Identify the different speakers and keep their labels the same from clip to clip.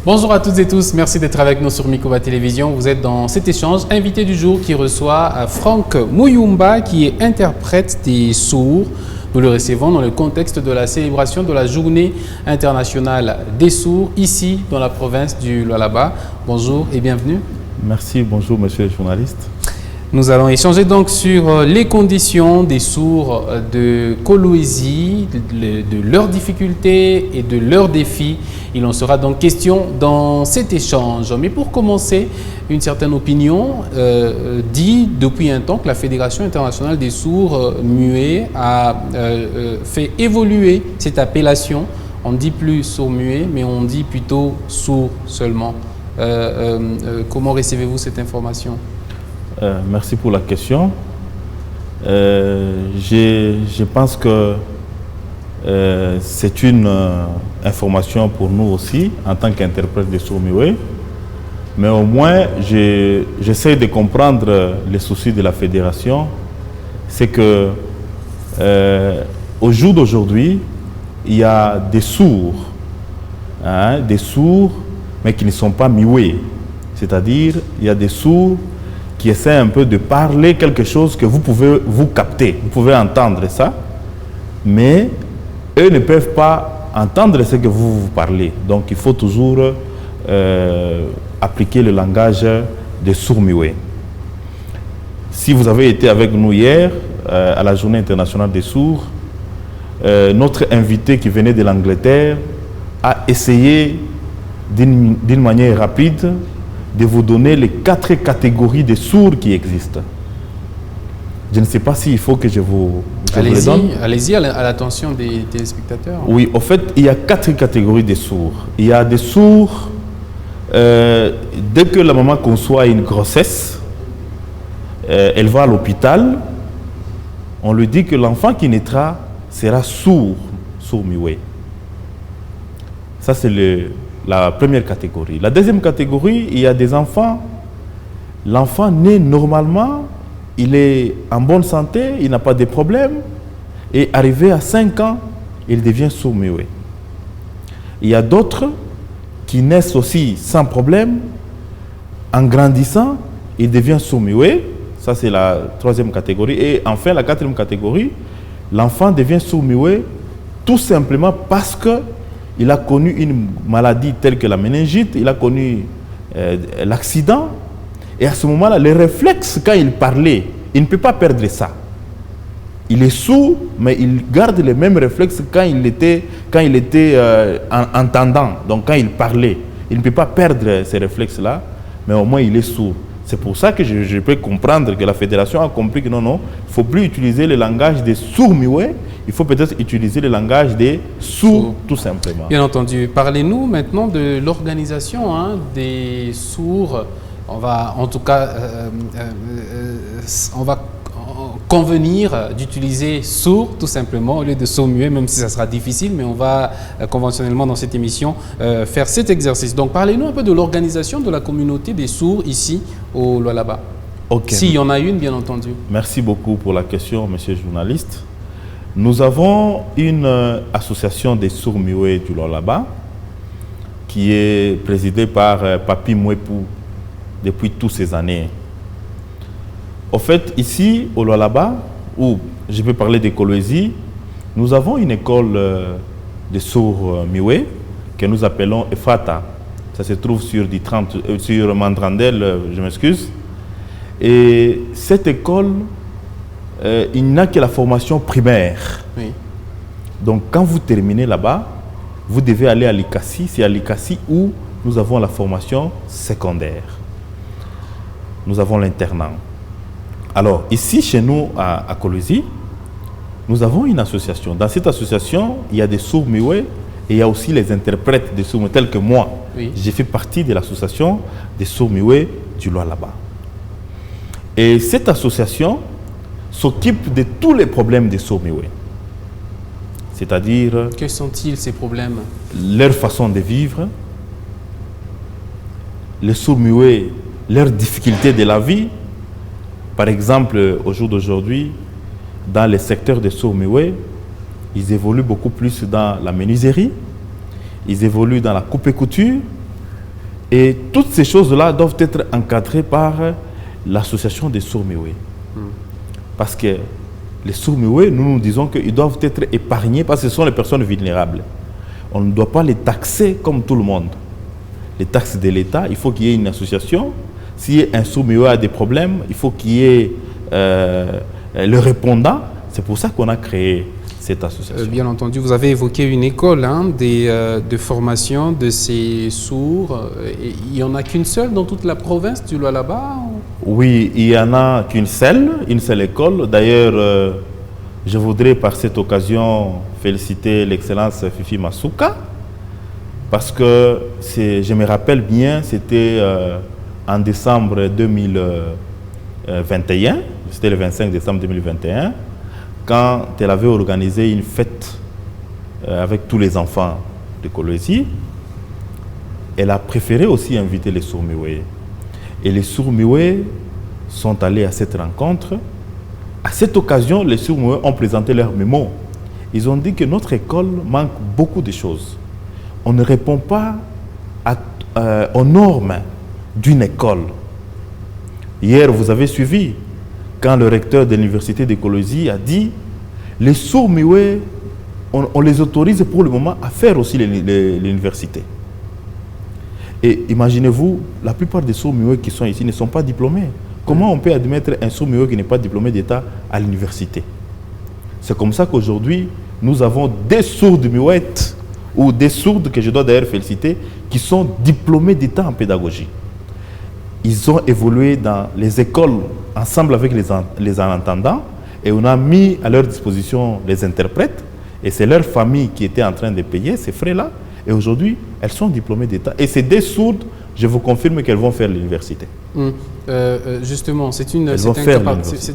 Speaker 1: Bonjour à toutes et tous, merci d'être avec nous sur Mikoba Télévision. Vous êtes dans cet échange. Invité du jour qui reçoit Franck Muyumba, qui est interprète des sourds. Nous le recevons dans le contexte de la célébration de la Journée internationale des sourds, ici dans la province du Lualaba. Bonjour et bienvenue.
Speaker 2: Merci, bonjour monsieur le journaliste.
Speaker 1: Nous allons échanger donc sur les conditions des sourds de Kolwezi, de leurs difficultés et de leurs défis. Il en sera donc question dans cet échange. Mais pour commencer, une certaine opinion dit depuis un temps que la Fédération internationale des sourds muets a fait évoluer cette appellation. On ne dit plus sourds muets, mais on dit plutôt sourds seulement. Comment recevez-vous cette information ?
Speaker 2: Merci pour la question. Je pense que c'est une information pour nous aussi, en tant qu'interprète de sourds muets. Mais au moins, j'essaie de comprendre les soucis de la fédération. C'est que au jour d'aujourd'hui, il y a des sourds, mais qui ne sont pas muets. C'est-à-dire, il y a des sourds qui essaient un peu de parler quelque chose que vous pouvez vous capter, vous pouvez entendre ça, mais eux ne peuvent pas entendre ce que vous parlez. Donc il faut toujours appliquer le langage des sourds muets. Si vous avez été avec nous hier à la Journée internationale des sourds, notre invité qui venait de l'Angleterre a essayé d'une manière rapide de vous donner les 4 catégories de sourds qui existent. Je ne sais pas s'il faut que je vous les donne.
Speaker 1: Allez-y à l'attention des téléspectateurs.
Speaker 2: Oui, au fait, il y a 4 catégories de sourds. Il y a des sourds, dès que la maman conçoit une grossesse, elle va à l'hôpital, on lui dit que l'enfant qui naîtra sera sourd muet. Ça, c'est la première catégorie. La deuxième catégorie, il y a des enfants. L'enfant naît normalement, il est en bonne santé, il n'a pas de problème. Et arrivé à 5 ans, il devient sourd-muet. Il y a d'autres qui naissent aussi sans problème. En grandissant, il devient sourd-muet. Ça, c'est la troisième catégorie. Et enfin, la quatrième catégorie, l'enfant devient sourd-muet tout simplement parce que il a connu une maladie telle que la méningite, il a connu l'accident, et à ce moment-là, les réflexes, quand il parlait, il ne peut pas perdre ça. Il est sourd, mais il garde les mêmes réflexes quand il était entendant, donc quand il parlait. Il ne peut pas perdre ces réflexes-là, mais au moins il est sourd. C'est pour ça que je peux comprendre que la fédération a compris que non, il ne faut plus utiliser le langage des sourds muets, il faut peut-être utiliser le langage des sourds, tout simplement.
Speaker 1: Bien entendu. Parlez-nous maintenant de l'organisation des sourds. On va en tout cas convenir d'utiliser sourd tout simplement au lieu de sourd muet, même si ça sera difficile, mais on va conventionnellement dans cette émission faire cet exercice. Donc parlez-nous un peu de l'organisation de la communauté des sourds ici au Lualaba.
Speaker 2: Okay.
Speaker 1: S'il y en a une, bien entendu.
Speaker 2: Merci beaucoup pour la question, monsieur le journaliste. Nous avons une association des sourds muets du Lualaba qui est présidée par Papi Mouepou depuis toutes ces années. Au fait, ici, au Lualaba, où je peux parler de Kolwezi, nous avons une école de sourds muets que nous appelons EFATA. Ça se trouve sur Mandrandel, je m'excuse. Et cette école, il n'a que la formation primaire.
Speaker 1: Oui.
Speaker 2: Donc, quand vous terminez là-bas, vous devez aller à l'ICASI. C'est à l'ICASI où nous avons la formation secondaire. Nous avons l'internat. Alors, ici, chez nous, à Kolwezi, nous avons une association. Dans cette association, il y a des sourds muets et il y a aussi les interprètes des sourds muets, tels que moi.
Speaker 1: Oui.
Speaker 2: J'ai fait partie de l'association des sourds muets du Lualaba. Et cette association s'occupe de tous les problèmes des sourds muets. C'est-à-dire...
Speaker 1: Quels sont-ils, ces problèmes?
Speaker 2: Leur façon de vivre, les sourds muets, leurs difficultés de la vie. Par exemple, au jour d'aujourd'hui, dans les secteurs des sourds muets, ils évoluent beaucoup plus dans la menuiserie, ils évoluent dans la coupe et couture, Et toutes ces choses-là doivent être encadrées par l'association des sourds-muets. Parce que les sourds-muets, nous disons qu'ils doivent être épargnés parce que ce sont les personnes vulnérables. On ne doit pas les taxer comme tout le monde. Les taxes de l'État, il faut qu'il y ait une association. Si un sourd-muet a des problèmes, il faut qu'il y ait le répondant. C'est pour ça qu'on a créé cette association.
Speaker 1: Bien entendu, vous avez évoqué une école de formation de ces sourds. Il n'y en a qu'une seule dans toute la province du Lualaba?
Speaker 2: Oui, il n'y en a qu'une seule école. D'ailleurs, je voudrais par cette occasion féliciter l'excellence Fifi Masuka, parce que je me rappelle bien, c'était en décembre 2021, c'était le 25 décembre 2021, quand elle avait organisé une fête avec tous les enfants de Kolwezi. Elle a préféré aussi inviter les sourds-muets. Et les sourds-muets sont allés à cette rencontre. À cette occasion, les sourds-muets ont présenté leur mémo. Ils ont dit que notre école manque beaucoup de choses. On ne répond pas aux normes d'une école. Hier, vous avez suivi, quand le recteur de l'université de Kolwezi a dit les sourds-muets, on les autorise pour le moment à faire aussi l'université. Et imaginez-vous, la plupart des sourds-muets qui sont ici ne sont pas diplômés. Comment on peut admettre un sourd-muet qui n'est pas diplômé d'État à l'université? C'est comme ça qu'aujourd'hui, nous avons des sourdes-muettes ou des sourdes, que je dois d'ailleurs féliciter, qui sont diplômés d'État en pédagogie. Ils ont évolué dans les écoles ensemble avec les entendants et on a mis à leur disposition les interprètes et c'est leur famille qui était en train de payer ces frais-là. Et aujourd'hui, elles sont diplômées d'État. Et c'est des sourdes, je vous confirme qu'elles vont faire l'université.
Speaker 1: Justement, c'est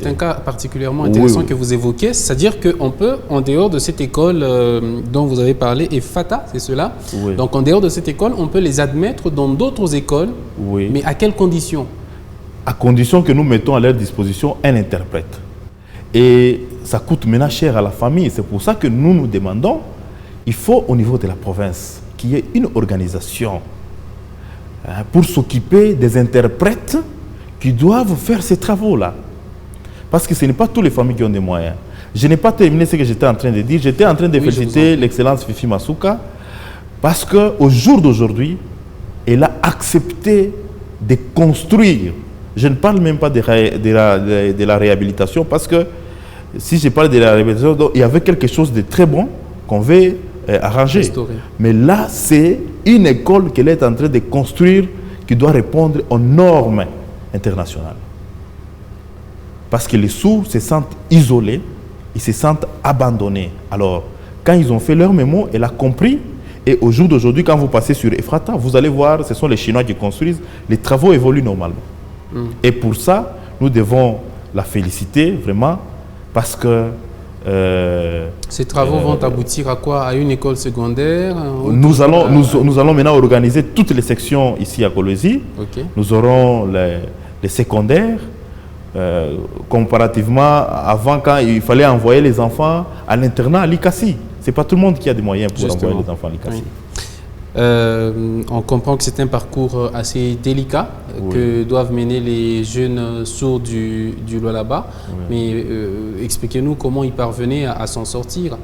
Speaker 1: un cas particulièrement intéressant que vous évoquez. C'est-à-dire qu'on peut, en dehors de cette école dont vous avez parlé, et FATA, c'est cela.
Speaker 2: Oui.
Speaker 1: Donc, en dehors de cette école, on peut les admettre dans d'autres écoles.
Speaker 2: Oui.
Speaker 1: Mais à quelles conditions?
Speaker 2: À condition que nous mettons à leur disposition un interprète. Et ça coûte maintenant cher à la famille. C'est pour ça que nous demandons, il faut au niveau de la province qu'il y ait une organisation pour s'occuper des interprètes qui doivent faire ces travaux-là. Parce que ce n'est pas toutes les familles qui ont des moyens. Je n'ai pas terminé ce que j'étais en train de dire. J'étais en train de féliciter l'excellence Fifi Masuka parce qu'au jour d'aujourd'hui, elle a accepté de construire. Je ne parle même pas de la réhabilitation parce que si je parle de la réhabilitation, il y avait quelque chose de très bon qu'on veut arranger.
Speaker 1: Restaurer.
Speaker 2: Mais là, c'est une école qu'elle est en train de construire qui doit répondre aux normes internationales. Parce que les sourds se sentent isolés, ils se sentent abandonnés. Alors, quand ils ont fait leur mémo, elle a compris. Et au jour d'aujourd'hui, quand vous passez sur Ephrata, vous allez voir, ce sont les Chinois qui construisent. Les travaux évoluent normalement. Et pour ça, nous devons la féliciter vraiment parce que
Speaker 1: ces travaux vont aboutir à quoi? À une école secondaire?
Speaker 2: Nous allons maintenant organiser toutes les sections ici à Kolwezi.
Speaker 1: Okay.
Speaker 2: Nous aurons les secondaires. Comparativement avant, quand il fallait envoyer les enfants à l'internat à Likasi. Ce n'est pas tout le monde qui a des moyens pour envoyer les enfants à Likasi.
Speaker 1: Oui. On comprend que c'est un parcours assez délicat que doivent mener les jeunes sourds du Lualaba. Mais expliquez-nous comment ils parvenaient à s'en sortir.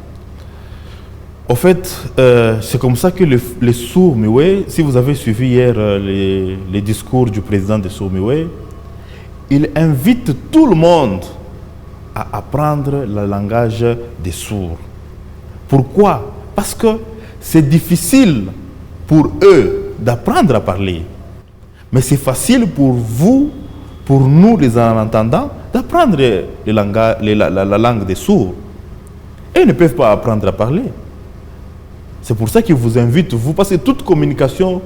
Speaker 2: En fait, c'est comme ça que les sourds-muets, si vous avez suivi hier les discours du président des sourds-muets, il invite tout le monde à apprendre le langage des sourds. Pourquoi? Parce que c'est difficile pour eux d'apprendre à parler. Mais c'est facile pour vous, pour nous les entendants, d'apprendre la langue des sourds. Et ils ne peuvent pas apprendre à parler. C'est pour ça qu'ils vous invitent, vous, parce que toute communication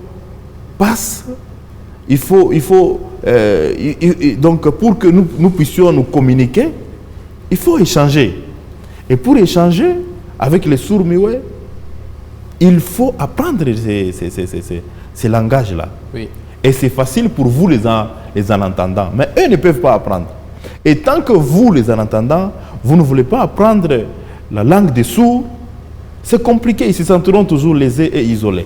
Speaker 2: passe. Donc pour que nous puissions nous communiquer, il faut échanger. Et pour échanger avec les sourds-muets, il faut apprendre ces langages-là.
Speaker 1: Oui.
Speaker 2: Et c'est facile pour vous les en entendants. Mais eux ne peuvent pas apprendre. Et tant que vous, les en entendants, vous ne voulez pas apprendre la langue des sourds, c'est compliqué. Ils se sentiront toujours lésés et isolés.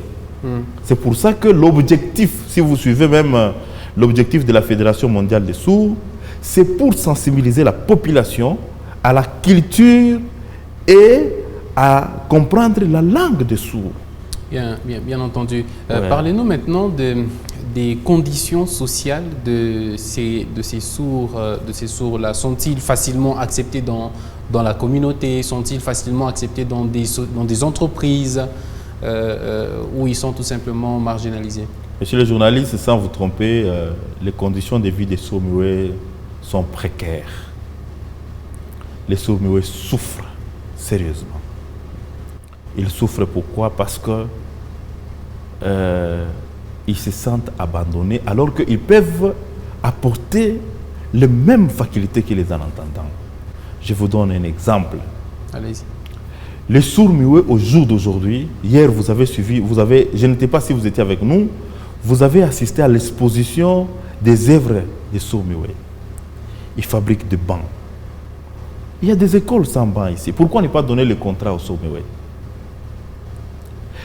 Speaker 2: C'est pour ça que l'objectif, si vous suivez même l'objectif de la Fédération mondiale des sourds, c'est pour sensibiliser la population à la culture et à comprendre la langue des sourds.
Speaker 1: Bien entendu. Parlez-nous maintenant des conditions sociales de ces sourds-là. Sont-ils facilement acceptés dans la communauté? Sont-ils facilement acceptés dans des entreprises où ils sont tout simplement marginalisés?
Speaker 2: Monsieur le journaliste, sans vous tromper, les conditions de vie des sourds-muets sont précaires. Les sourds-muets souffrent sérieusement. Ils souffrent pourquoi? Parce que ils se sentent abandonnés alors qu'ils peuvent apporter les mêmes facultés que les entendants. Je vous donne un exemple.
Speaker 1: Allez-y.
Speaker 2: Les sourds-muets au jour d'aujourd'hui, hier vous avez suivi, je ne sais pas si vous étiez avec nous, vous avez assisté à l'exposition des œuvres des sourds-muets. Ils fabriquent des bancs. Il y a des écoles sans bancs ici. Pourquoi ne pas donner le contrat aux sourds-muets?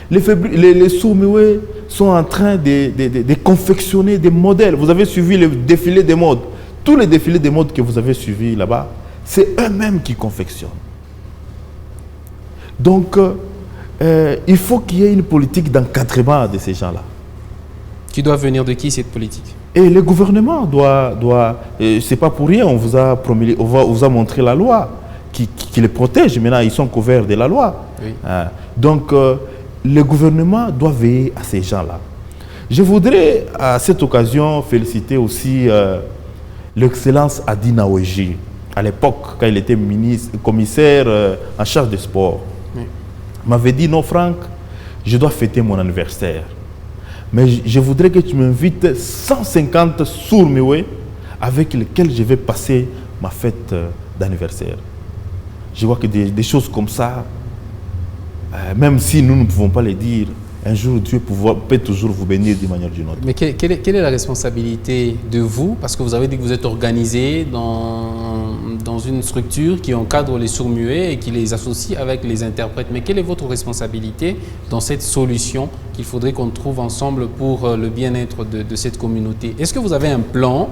Speaker 2: Les sourds-muets sont en train de confectionner des modèles. Vous avez suivi le défilé des modes. Tous les défilés des modes que vous avez suivis là-bas, c'est eux-mêmes qui confectionnent. Donc, il faut qu'il y ait une politique d'encadrement de ces gens-là.
Speaker 1: Qui doit venir de qui cette politique?
Speaker 2: Et le gouvernement doit c'est pas pour rien, on vous a montré la loi qui les protège. Maintenant, ils sont couverts de la loi.
Speaker 1: Oui.
Speaker 2: Donc, le gouvernement doit veiller à ces gens-là. Je voudrais à cette occasion féliciter aussi l'excellence Adina Oueji, à l'époque, quand il était commissaire en charge des sports. Oui. Il m'avait dit, non Franck, je dois fêter mon anniversaire. Mais je voudrais que tu m'invites 150 sourds-muets avec lesquels je vais passer ma fête d'anniversaire. Je vois que des choses comme ça, même si nous ne pouvons pas les dire, un jour Dieu peut toujours vous bénir d'une manière ou d'une autre.
Speaker 1: Mais quelle est la responsabilité de vous? Parce que vous avez dit que vous êtes organisé dans une structure qui encadre les sourds-muets et qui les associe avec les interprètes. Mais quelle est votre responsabilité dans cette solution qu'il faudrait qu'on trouve ensemble pour le bien-être de cette communauté? Est-ce que vous avez un plan,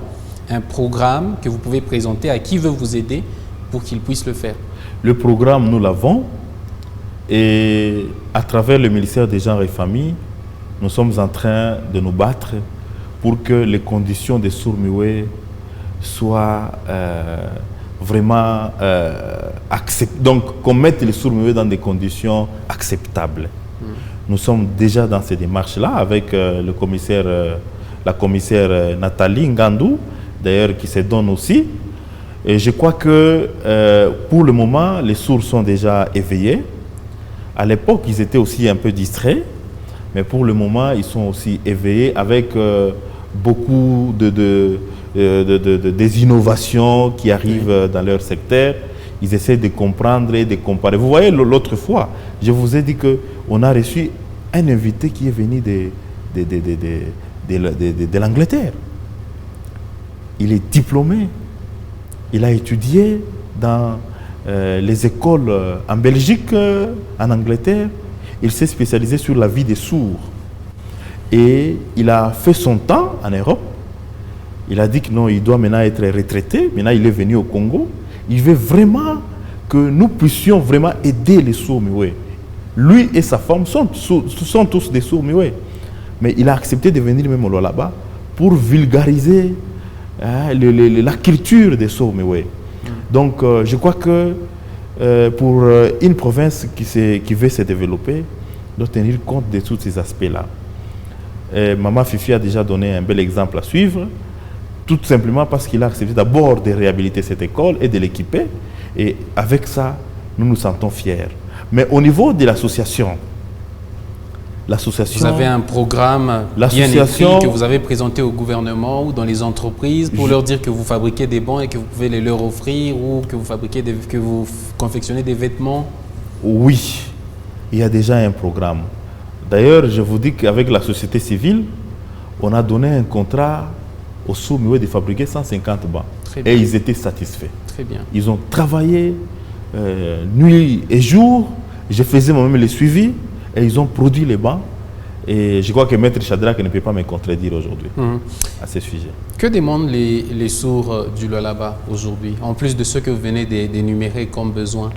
Speaker 1: un programme que vous pouvez présenter à qui veut vous aider pour qu'il puisse le faire?
Speaker 2: Le programme, nous l'avons. Et à travers le ministère des Genres et Familles, nous sommes en train de nous battre pour que les conditions des sourds-muets soient vraiment acceptées. Donc, qu'on mette les sourds-muets dans des conditions acceptables. Nous sommes déjà dans ces démarches-là avec la commissaire Nathalie Ngandou, d'ailleurs qui se donne aussi. Et je crois que pour le moment, les sourds sont déjà éveillés. À l'époque, ils étaient aussi un peu distraits, mais pour le moment, ils sont aussi éveillés avec beaucoup des innovations qui arrivent dans leur secteur. Ils essaient de comprendre et de comparer. Vous voyez, l'autre fois, je vous ai dit qu'on a reçu un invité qui est venu de l'Angleterre. Il est diplômé. Il a étudié dans les écoles en Belgique, en Angleterre. Il s'est spécialisé sur la vie des sourds. Et il a fait son temps en Europe. Il a dit que non, il doit maintenant être retraité. Maintenant, il est venu au Congo. Il veut vraiment que nous puissions vraiment aider les sourds-muets. Lui et sa femme sont tous des sourds-muets. Mais il a accepté de venir même là-bas pour vulgariser la culture des sourds-muets. Donc, je crois que pour une province qui veut se développer, doit tenir compte de tous ces aspects-là. Maman Fifi a déjà donné un bel exemple à suivre, tout simplement parce qu'il a accepté d'abord de réhabiliter cette école et de l'équiper. Et avec ça, nous nous sentons fiers. Mais au niveau de l'association,
Speaker 1: vous avez un programme bien écrit que vous avez présenté au gouvernement ou dans les entreprises pour leur dire que vous fabriquez des bancs et que vous pouvez les leur offrir, ou que vous confectionnez des vêtements?
Speaker 2: Oui, il y a déjà un programme. D'ailleurs, je vous dis qu'avec la société civile, on a donné un contrat aux sourds-muets de fabriquer 150 bancs. Et ils étaient satisfaits.
Speaker 1: Très bien.
Speaker 2: Ils ont travaillé nuit et jour. Je faisais moi-même les suivis. Et ils ont produit les bancs. Et je crois que Maître Shadrach ne peut pas me contredire aujourd'hui à ce sujet.
Speaker 1: Que demandent les sourds du Lualaba aujourd'hui, en plus de ce que vous venez d'énumérer comme besoin?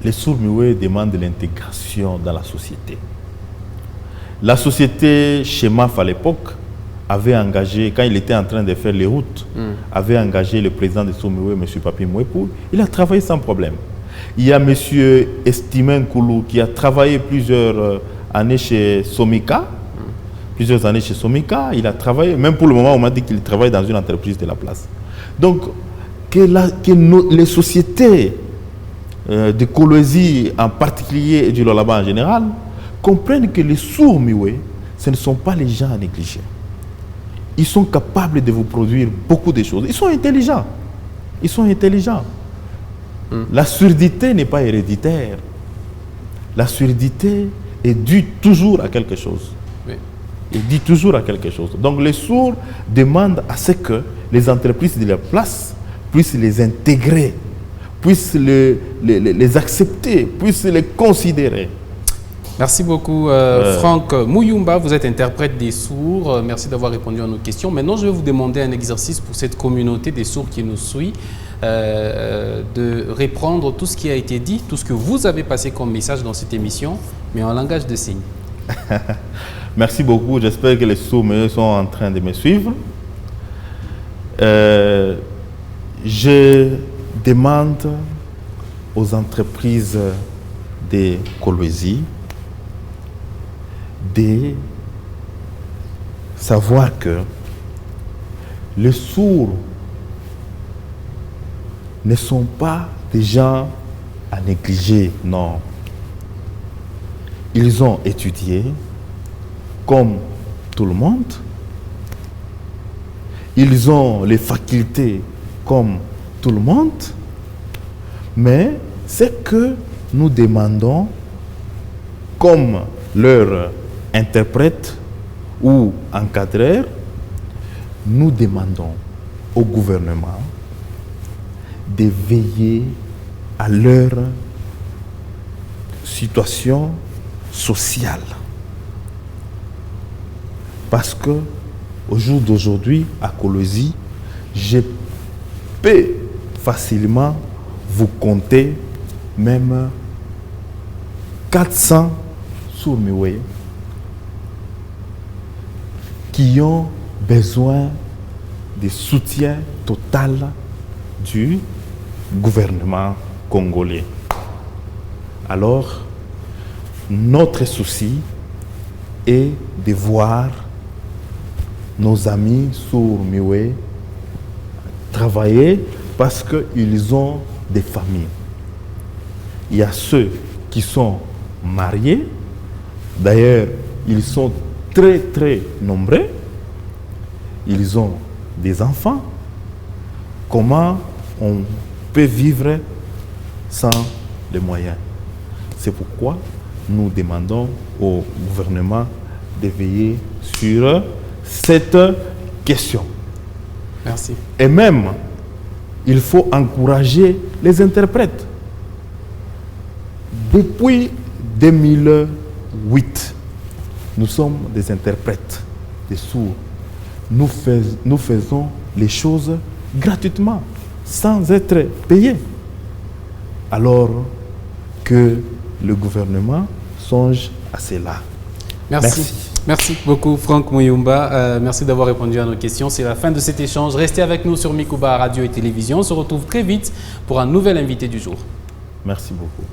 Speaker 2: Les sourds muets demandent l'intégration dans la société. La société chez MAF à l'époque avait engagé, quand il était en train de faire les routes, avait engagé le président de sourds muets, M. Papi Mouepou. Il a travaillé sans problème. Il y a M. Estimen Koulou qui a travaillé plusieurs années chez Somika. Plusieurs années chez Somika. Il a travaillé, même pour le moment, on m'a dit qu'il travaille dans une entreprise de la place. Donc, les sociétés de Kolwezi en particulier et du Lualaba en général comprennent que les sourds muets, ce ne sont pas les gens à négliger. Ils sont capables de vous produire beaucoup de choses. Ils sont intelligents. Ils sont intelligents. La surdité n'est pas héréditaire. La surdité est due toujours à quelque chose.
Speaker 1: Oui.
Speaker 2: Il dit toujours à quelque chose. Donc les sourds demandent à ce que les entreprises de la place puissent les intégrer, puissent les accepter, puissent les considérer.
Speaker 1: Merci beaucoup Franck Muyumba, vous êtes interprète des sourds. Merci d'avoir répondu à nos questions. Maintenant, je vais vous demander un exercice pour cette communauté des sourds qui nous suit, de reprendre tout ce qui a été dit, tout ce que vous avez passé comme message dans cette émission, mais en langage de signes.
Speaker 2: Merci beaucoup. J'espère que les sourds sont en train de me suivre. Je demande aux entreprises de Kolwezi de savoir que les sourds ne sont pas des gens à négliger, non. Ils ont étudié comme tout le monde. Ils ont les facultés comme tout le monde. Mais ce que nous demandons comme leur interprète ou encadreur, nous demandons au gouvernement de veiller à leur situation sociale. Parce que au jour d'aujourd'hui, à Kolwezi, je peux facilement vous compter même 400 sourds muets qui ont besoin de soutien total du gouvernement congolais. Alors, notre souci est de voir nos amis sourds muets travailler parce qu'ils ont des familles. Il y a ceux qui sont mariés, d'ailleurs, ils sont très très nombreux, ils ont des enfants. Comment on peut vivre sans les moyens? C'est pourquoi nous demandons au gouvernement de veiller sur cette question.
Speaker 1: Merci.
Speaker 2: Et même, il faut encourager les interprètes. Depuis 2008, nous sommes des interprètes, des sourds. Nous faisons les choses gratuitement, sans être payés. Alors que le gouvernement songe à cela.
Speaker 1: Merci. Merci beaucoup Franck Muyumba. Merci d'avoir répondu à nos questions. C'est la fin de cet échange. Restez avec nous sur Mikuba Radio et Télévision. On se retrouve très vite pour un nouvel invité du jour.
Speaker 2: Merci beaucoup.